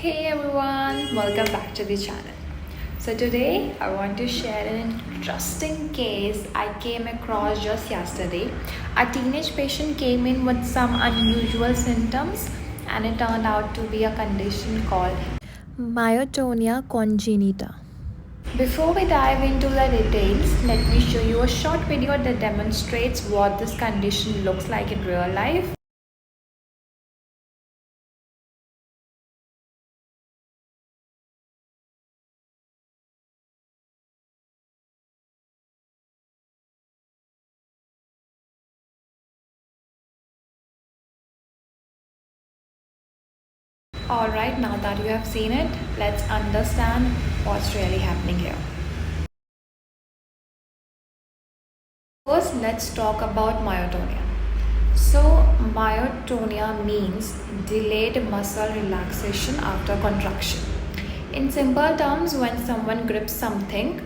Hey everyone, welcome back to the channel. So today I want to share an interesting case I came across just yesterday. A teenage patient came in with some unusual symptoms and it turned out to be a condition called myotonia congenita. Before we dive into the details, let me show you a short video that demonstrates what this condition looks like in real life. Alright, now that you have seen it, let's understand what's really happening here. First, let's talk about myotonia. So, myotonia means delayed muscle relaxation after contraction. In simple terms, when someone grips something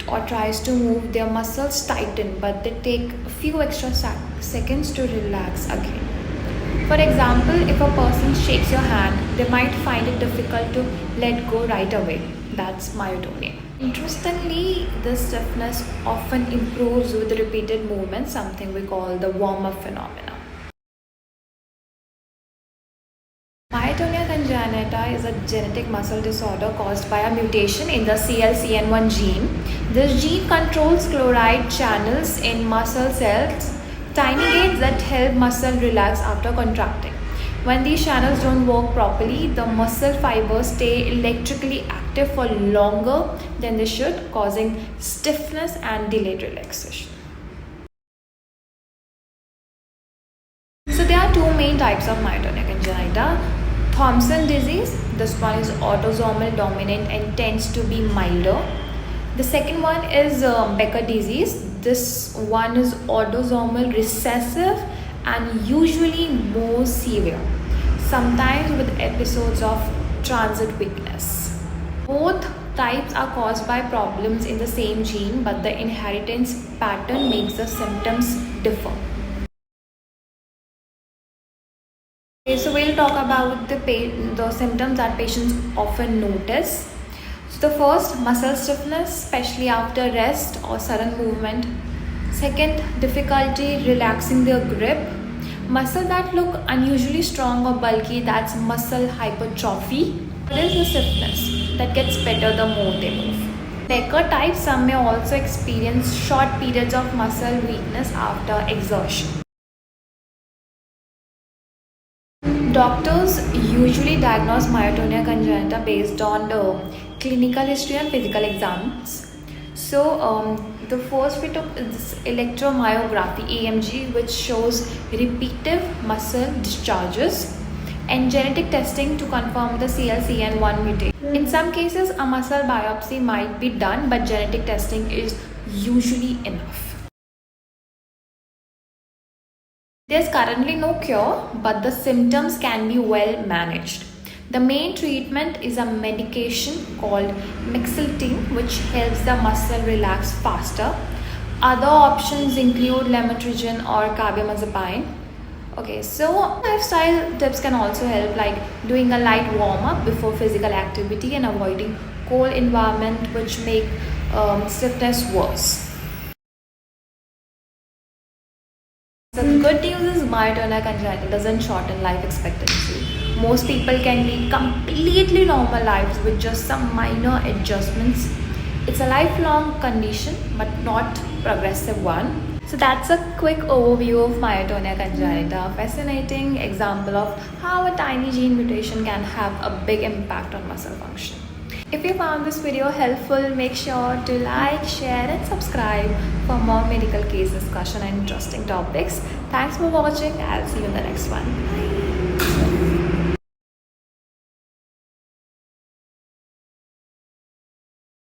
or tries to move, their muscles tighten but they take a few extra seconds to relax again. For example, if a person shakes your hand, they might find it difficult to let go right away. That's myotonia. Interestingly, this stiffness often improves with repeated movements, something we call the warm-up phenomena. Myotonia congenita is a genetic muscle disorder caused by a mutation in the CLCN1 gene. This gene controls chloride channels in muscle cells, tiny gates that help muscle relax after contracting. When these channels don't work properly, the muscle fibers stay electrically active for longer than they should, causing stiffness and delayed relaxation. So there are two main types of myotonia congenita. Thomson disease, this one is autosomal dominant and tends to be milder. The second one is Becker disease. This one is autosomal recessive and usually more severe, sometimes with episodes of transit weakness. Both types are caused by problems in the same gene, but the inheritance pattern makes the symptoms differ. Okay, so we'll talk about the symptoms that patients often notice. So the first, muscle stiffness, especially after rest or sudden movement. Second, difficulty relaxing their grip. Muscle that look unusually strong or bulky, that's muscle hypertrophy. There is the stiffness that gets better the more they move. Becker type, some may also experience short periods of muscle weakness after exertion. Doctors usually diagnose myotonia congenita based on the clinical history and physical exams. So the first we took is electromyography EMG, which shows repetitive muscle discharges, and genetic testing to confirm the CLCN1 mutation. In some cases, a muscle biopsy might be done, but genetic testing is usually enough. There's currently no cure, but the symptoms can be well managed. The main treatment is a medication called Mexiltine, which helps the muscle relax faster. Other options include lamotrigine or carbamazepine. Okay, so lifestyle tips can also help, like doing a light warm-up before physical activity and avoiding cold environment which make stiffness worse. The good news is myotonia congenita doesn't shorten life expectancy. Most people can lead completely normal lives with just some minor adjustments. It's a lifelong condition but not progressive one. So that's a quick overview of myotonia congenita, a fascinating example of how a tiny gene mutation can have a big impact on muscle function. If you found this video helpful, make sure to like, share and subscribe for more medical case discussion and interesting topics. Thanks for watching. I'll see you in the next one. Bye.